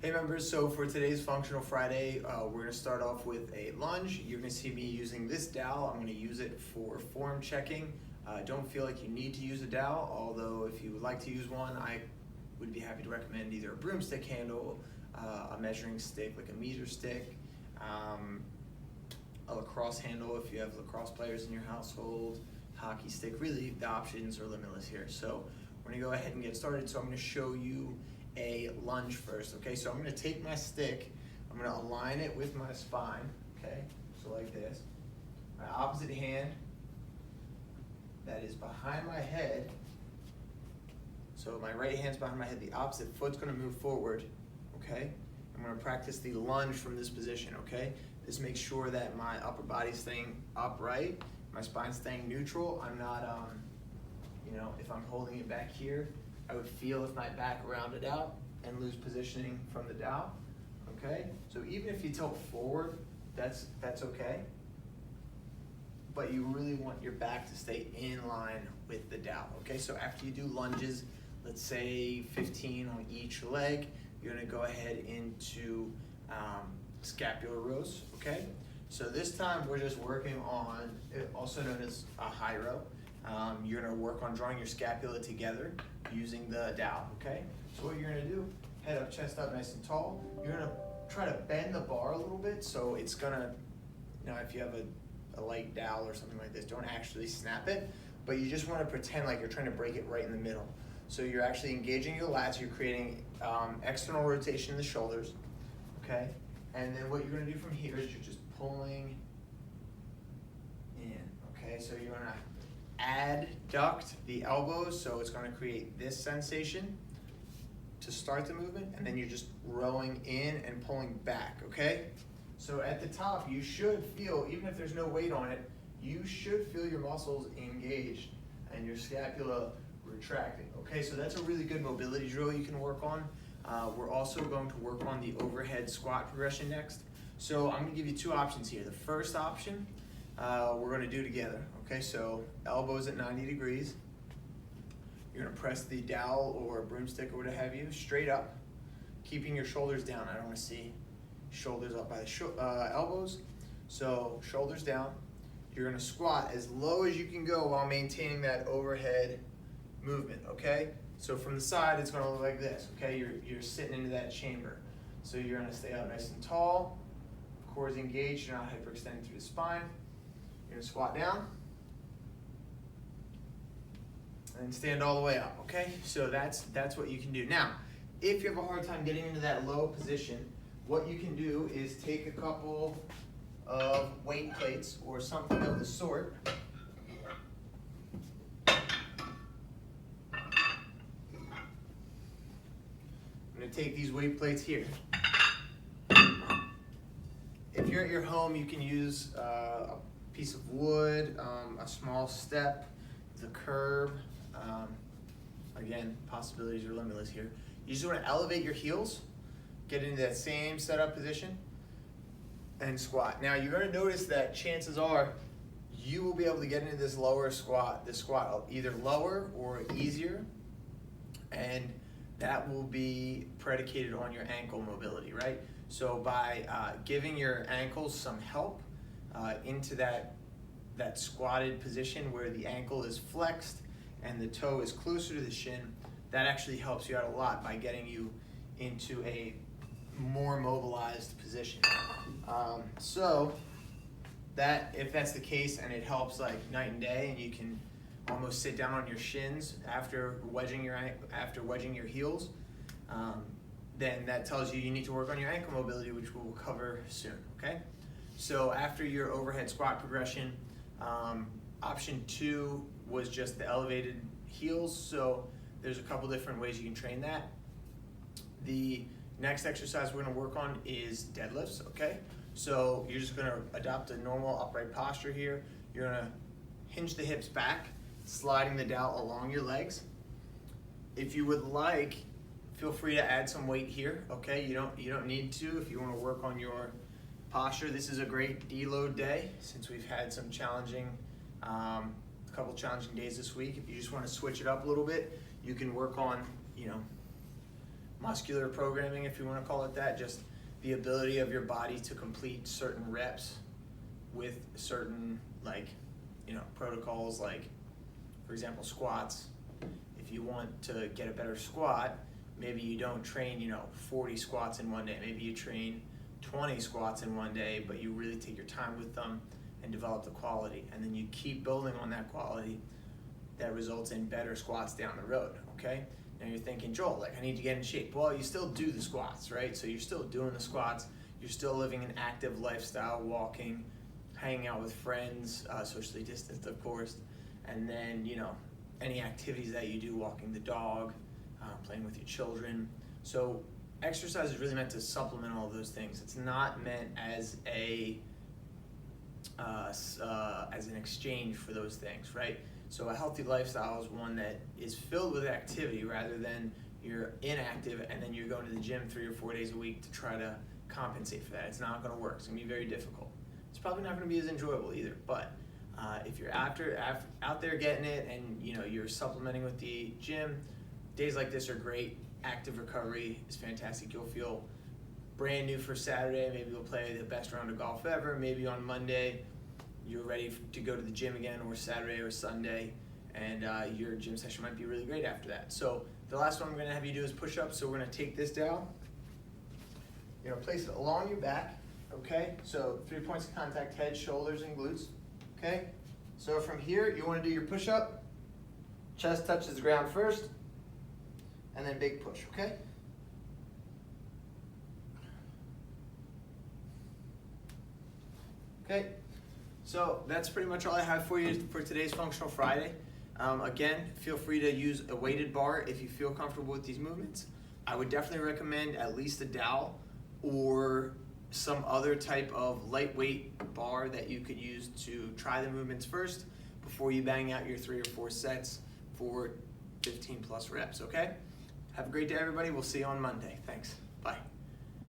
Hey members, so for today's Functional Friday, we're going to start off with a lunge. You're going to see me using this dowel. I'm going to use it for form checking. Don't feel like you need to use a dowel, although if you would like to use one, I would be happy to recommend either a broomstick handle, a measuring stick like a meter stick, a lacrosse handle if you have lacrosse players in your household, hockey stick. Really, the options are limitless here. So we're going to go ahead and get started. So I'm going to show you a lunge first, okay? So I'm gonna take my stick, I'm gonna align it with my spine, okay? So like this. My opposite hand, that is behind my head. So my right hand's behind my head, the opposite foot's gonna move forward, okay? I'm gonna practice the lunge from this position, okay? This makes sure that my upper body's staying upright, my spine's staying neutral. I'm not, if I'm holding it back here, I would feel if my back rounded out and lose positioning from the dowel, okay? So even if you tilt forward, that's okay. But you really want your back to stay in line with the dowel, okay? So after you do lunges, let's say 15 on each leg, you're gonna go ahead into scapular rows, okay? So this time we're just working on, also known as a high row. You're gonna work on drawing your scapula together using the dowel, okay? So what you're gonna do, head up, chest up, nice and tall. You're gonna try to bend the bar a little bit, so it's gonna, if you have a light dowel or something like this, don't actually snap it, but you just wanna pretend like you're trying to break it right in the middle. So you're actually engaging your lats, you're creating external rotation in the shoulders, okay? And then what you're gonna do from here is you're just pulling in, okay? So you're gonna adduct the elbows, so it's going to create this sensation to start the movement, and then you're just rowing in and pulling back, okay? So at the top, you should feel, even if there's no weight on it, you should feel your muscles engaged and your scapula retracting, okay? So that's a really good mobility drill you can work on. We're also going to work on the overhead squat progression next. So I'm going to give you two options here. The first option, we're going to do together. Okay, so elbows at 90 degrees. You're gonna press the dowel or broomstick or what have you straight up, keeping your shoulders down. I don't wanna see shoulders up by the elbows. So shoulders down. You're gonna squat as low as you can go while maintaining that overhead movement, okay? So from the side, it's gonna look like this, okay? You're sitting into that chamber. So you're gonna stay up nice and tall, core is engaged, you're not hyperextending through the spine. You're gonna squat down, and stand all the way up, okay? So that's what you can do. Now, if you have a hard time getting into that low position, what you can do is take a couple of weight plates or something of the sort. I'm gonna take these weight plates here. If you're at your home, you can use a piece of wood, a small step, the curb. Again, possibilities are limitless here. You just want to elevate your heels, get into that same setup position, and squat. Now you're going to notice that chances are you will be able to get into this lower squat, either lower or easier, and that will be predicated on your ankle mobility, right? So by giving your ankles some help into that squatted position where the ankle is flexed and the toe is closer to the shin, that actually helps you out a lot by getting you into a more mobilized position. So that, if that's the case and it helps like night and day, and you can almost sit down on your shins after wedging your heels, then that tells you need to work on your ankle mobility, which we'll cover soon, okay? So after your overhead squat progression, option 2 was just the elevated heels. So there's a couple different ways you can train that. The next exercise we're gonna work on is deadlifts, okay? So you're just gonna adopt a normal upright posture here. You're gonna hinge the hips back, sliding the dowel along your legs. If you would like, feel free to add some weight here, okay? You don't need to if you wanna work on your posture. This is a great deload day since we've had some challenging a couple challenging days this week. If you just want to switch it up a little bit, you can work on, muscular programming, if you want to call it that, just the ability of your body to complete certain reps with certain, like, you know, protocols, like, for example, squats. If you want to get a better squat, maybe you don't train, you know, 40 squats in one day. Maybe you train 20 squats in one day, but you really take your time with them and develop the quality. And then you keep building on that quality that results in better squats down the road, okay? Now you're thinking, Joel, like, I need to get in shape. Well, you still do the squats, right? So you're still doing the squats. You're still living an active lifestyle, walking, hanging out with friends, socially distanced, of course. And then, you know, any activities that you do, walking the dog, playing with your children. So exercise is really meant to supplement all of those things. It's not meant as an exchange for those things, right? So a healthy lifestyle is one that is filled with activity rather than you're inactive and then you're going to the gym 3 or 4 days a week to try to compensate for that. It's not going to work. It's going to be very difficult. It's probably not going to be as enjoyable either. But if you're out there getting it and you know you're supplementing with the gym, days like this are great. Active recovery is fantastic. You'll feel brand new for Saturday. Maybe you'll play the best round of golf ever. Maybe on Monday you're ready to go to the gym again, or Saturday or Sunday, and your gym session might be really great after that. So the last one I'm going to have you do is push-ups. So we're going to take this down. You're going to place it along your back, okay? So 3 points of contact: head, shoulders, and glutes, okay? So from here, you want to do your push-up. Chest touches the ground first, and then big push, okay? Okay. So that's pretty much all I have for you for today's Functional Friday. Again, feel free to use a weighted bar if you feel comfortable with these movements. I would definitely recommend at least a dowel or some other type of lightweight bar that you could use to try the movements first before you bang out your 3 or 4 sets for 15 plus reps, okay? Have a great day, everybody. We'll see you on Monday. Thanks.